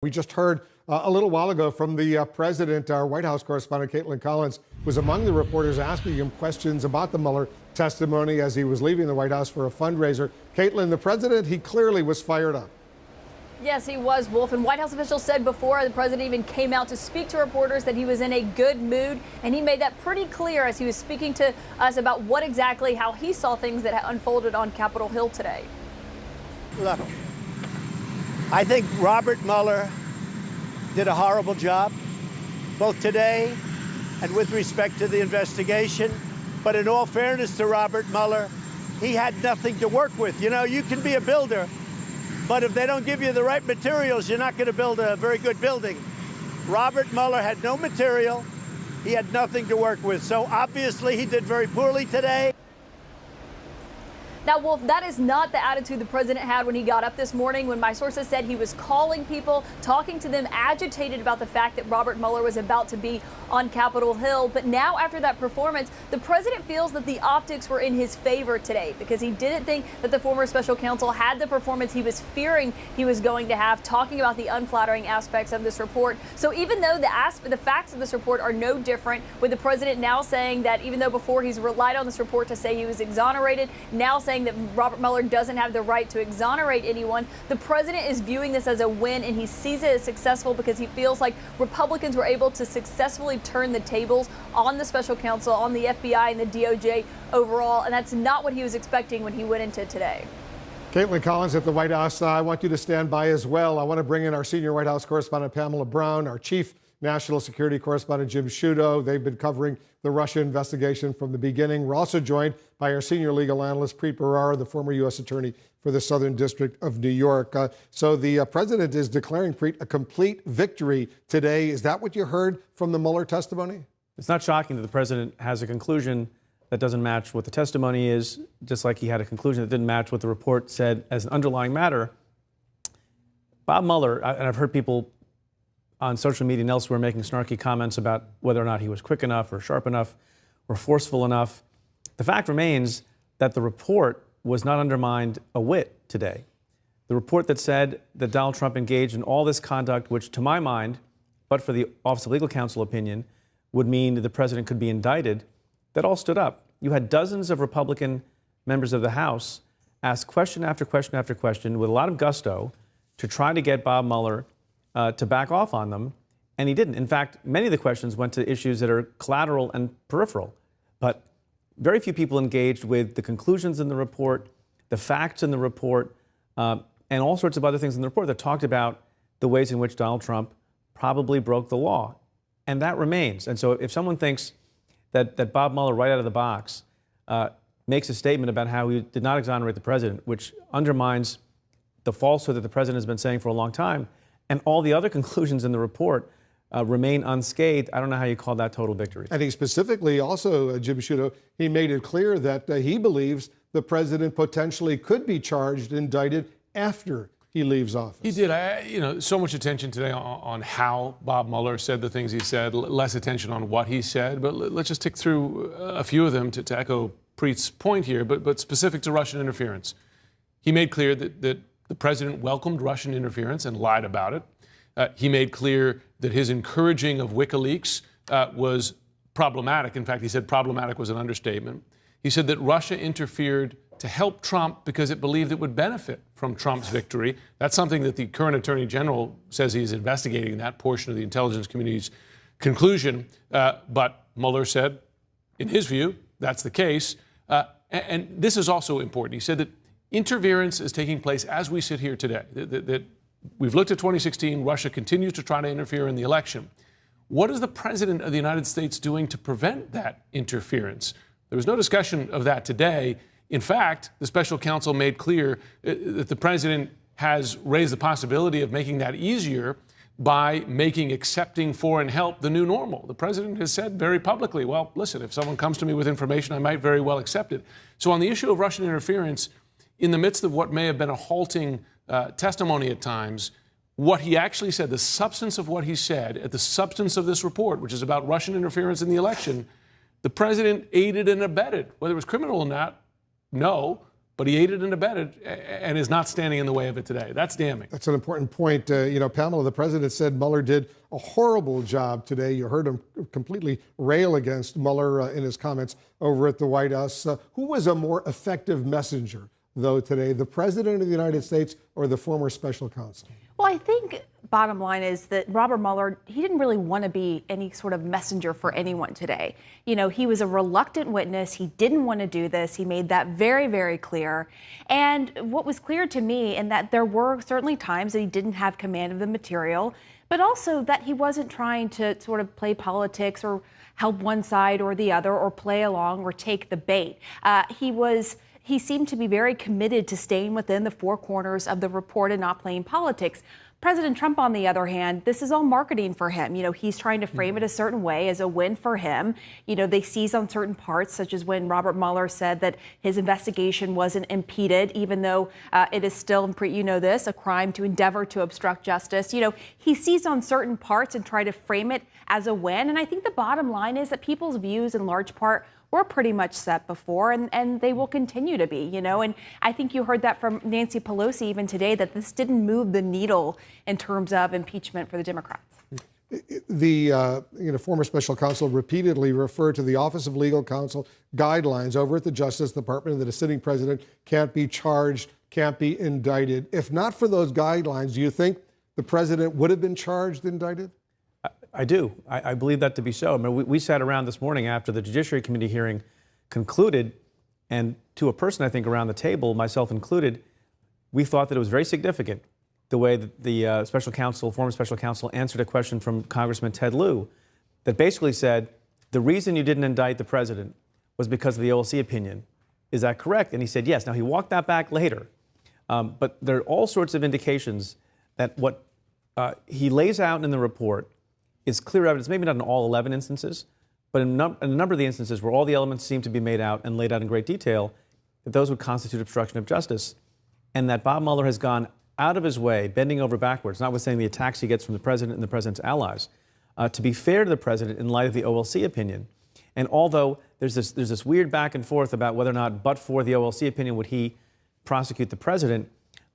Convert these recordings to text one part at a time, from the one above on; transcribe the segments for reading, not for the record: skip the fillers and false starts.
We just heard a little while ago from the president. Our White House correspondent, Caitlin Collins, was among the reporters asking him questions about the Mueller testimony as he was leaving the White House for a fundraiser. Caitlin, the president, he clearly was fired up. Yes, he was, Wolf. And White House officials said before the president even came out to speak to reporters that he was in a good mood. And he made that pretty clear as he was speaking to us about what exactly how he saw things that unfolded on Capitol Hill today. Look, I think Robert Mueller did a horrible job, both today and with respect to the investigation. But in all fairness to Robert Mueller, he had nothing to work with. You know, you can be a builder, but if they don't give you the right materials, you're not going to build a very good building. Robert Mueller had no material. He had nothing to work with. So obviously he did very poorly today. Now, Wolf, that is not the attitude the president had when he got up this morning, when my sources said he was calling people, talking to them, agitated about the fact that Robert Mueller was about to be on Capitol Hill. But now, after that performance, the president feels that the optics were in his favor today because he didn't think that the former special counsel had the performance he was fearing he was going to have, talking about the unflattering aspects of this report. So even though the facts of this report are no different, with the president now saying that even though before he's relied on this report to say he was exonerated, now saying that Robert Mueller doesn't have the right to exonerate anyone, the president is viewing this as a win, and he sees it as successful because he feels like Republicans were able to successfully turn the tables on the special counsel, on the FBI and the DOJ overall, and that's not what he was expecting when he went into today. Caitlin Collins at the White House. I want you to stand by as well. I want to bring in our senior White House correspondent, Pamela Brown, our chief national security correspondent, Jim Sciutto. They've been covering the Russia investigation from the beginning. We're also joined by our senior legal analyst, Preet Bharara, the former U.S. attorney for the Southern District of New York. So the president is declaring, Preet, a complete victory today. Is that what you heard from the Mueller testimony? It's not shocking that the president has a conclusion that doesn't match what the testimony is, just like he had a conclusion that didn't match what the report said as an underlying matter. Bob Mueller, and I've heard people on social media and elsewhere making snarky comments about whether or not he was quick enough or sharp enough or forceful enough. The fact remains that the report was not undermined a whit today. The report that said that Donald Trump engaged in all this conduct, which to my mind, but for the Office of Legal Counsel opinion, would mean that the president could be indicted, that all stood up. You had dozens of Republican members of the House ask question after question after question with a lot of gusto to try to get Bob Mueller to back off on them, and he didn't. In fact, many of the questions went to issues that are collateral and peripheral, but very few people engaged with the conclusions in the report, the facts in the report, and all sorts of other things in the report that talked about the ways in which Donald Trump probably broke the law. And that remains. And so if someone thinks that Bob Mueller, right out of the box, makes a statement about how he did not exonerate the president, which undermines the falsehood that the president has been saying for a long time, and all the other conclusions in the report remain unscathed, I don't know how you call that total victory. And he specifically also, Jim Sciutto, he made it clear that he believes the president potentially could be charged, indicted after he leaves office. He did. So much attention today on how Bob Mueller said the things he said, less attention on what he said. But let's just tick through a few of them to echo Preet's point here, but specific to Russian interference. He made clear that the president welcomed Russian interference and lied about it. He made clear that his encouraging of WikiLeaks was problematic. In fact, he said problematic was an understatement. He said that Russia interfered to help Trump because it believed it would benefit from Trump's victory. That's something that the current attorney general says he's investigating, that portion of the intelligence community's conclusion. But Mueller said, in his view, that's the case. And this is also important. He said that interference is taking place as we sit here today, that we've looked at 2016, Russia continues to try to interfere in the election. What is the president of the United States doing to prevent that interference? There was no discussion of that today. In fact, the special counsel made clear that the president has raised the possibility of making that easier by making accepting foreign help the new normal. The president has said very publicly, well, listen, if someone comes to me with information, I might very well accept it. So on the issue of Russian interference, in the midst of what may have been a halting testimony at times, what he actually said, the substance of what he said, at the substance of this report, which is about Russian interference in the election, the president aided and abetted. Whether it was criminal or not, no, but he aided and abetted and is not standing in the way of it today. That's damning. That's an important point. Pamela, the president said Mueller did a horrible job today. You heard him completely rail against Mueller in his comments over at the White House. Who was a more effective messenger, though, today, the president of the United States or the former special counsel? Well, I think bottom line is that Robert Mueller, he didn't really want to be any sort of messenger for anyone today. He was a reluctant witness. He didn't want to do this. He made that very, very clear. And what was clear to me, and that there were certainly times that he didn't have command of the material, but also that he wasn't trying to sort of play politics or help one side or the other or play along or take the bait. He seemed to be very committed to staying within the four corners of the report and not playing politics. President Trump, on the other hand, this is all marketing for him. He's trying to frame it a certain way as a win for him. They seize on certain parts, such as when Robert Mueller said that his investigation wasn't impeded, even though it is still, a crime to endeavor to obstruct justice. He seized on certain parts and tried to frame it as a win. And I think the bottom line is that people's views, in large part, were pretty much set before, and they will continue to be, And I think you heard that from Nancy Pelosi even today, that this didn't move the needle in terms of impeachment for the Democrats. The former special counsel repeatedly referred to the Office of Legal Counsel guidelines over at the Justice Department that a sitting president can't be charged, can't be indicted. If not for those guidelines, do you think the president would have been charged, indicted? I do. I believe that to be so. I mean, we sat around this morning after the Judiciary Committee hearing concluded, and to a person, I think, around the table, myself included, we thought that it was very significant the way that the former special counsel, answered a question from Congressman Ted Lieu that basically said, the reason you didn't indict the president was because of the OLC opinion. Is that correct? And he said yes. Now, he walked that back later. But there are all sorts of indications that what he lays out in the report is clear evidence, maybe not in all 11 instances, but in a number of the instances where all the elements seem to be made out and laid out in great detail, that those would constitute obstruction of justice, and that Bob Mueller has gone out of his way, bending over backwards, notwithstanding the attacks he gets from the president and the president's allies, to be fair to the president in light of the OLC opinion. And although there's this weird back and forth about whether or not, but for the OLC opinion, would he prosecute the president,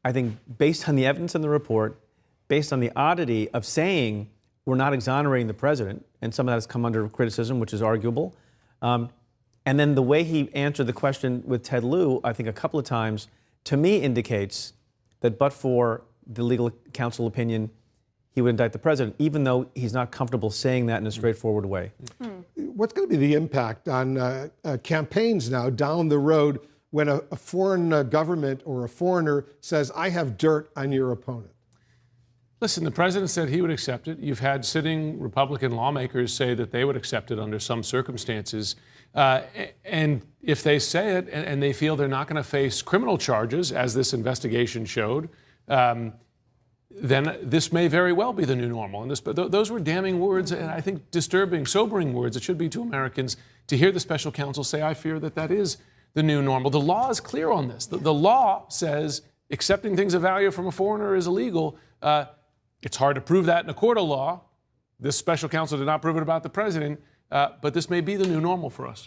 I think based on the evidence in the report, based on the oddity of saying we're not exonerating the president, and some of that has come under criticism, which is arguable. And then the way he answered the question with Ted Lieu, I think a couple of times, to me indicates that but for the legal counsel opinion, he would indict the president, even though he's not comfortable saying that in a straightforward way. What's going to be the impact on campaigns now down the road when a foreign government or a foreigner says, I have dirt on your opponent? Listen, the president said he would accept it. You've had sitting Republican lawmakers say that they would accept it under some circumstances. And if they say it and they feel they're not going to face criminal charges, as this investigation showed, then this may very well be the new normal. And those were damning words, and I think disturbing, sobering words. It should be to Americans to hear the special counsel say, I fear that is the new normal. The law is clear on this. The law says accepting things of value from a foreigner is illegal. It's hard to prove that in a court of law. This special counsel did not prove it about the president, but this may be the new normal for us.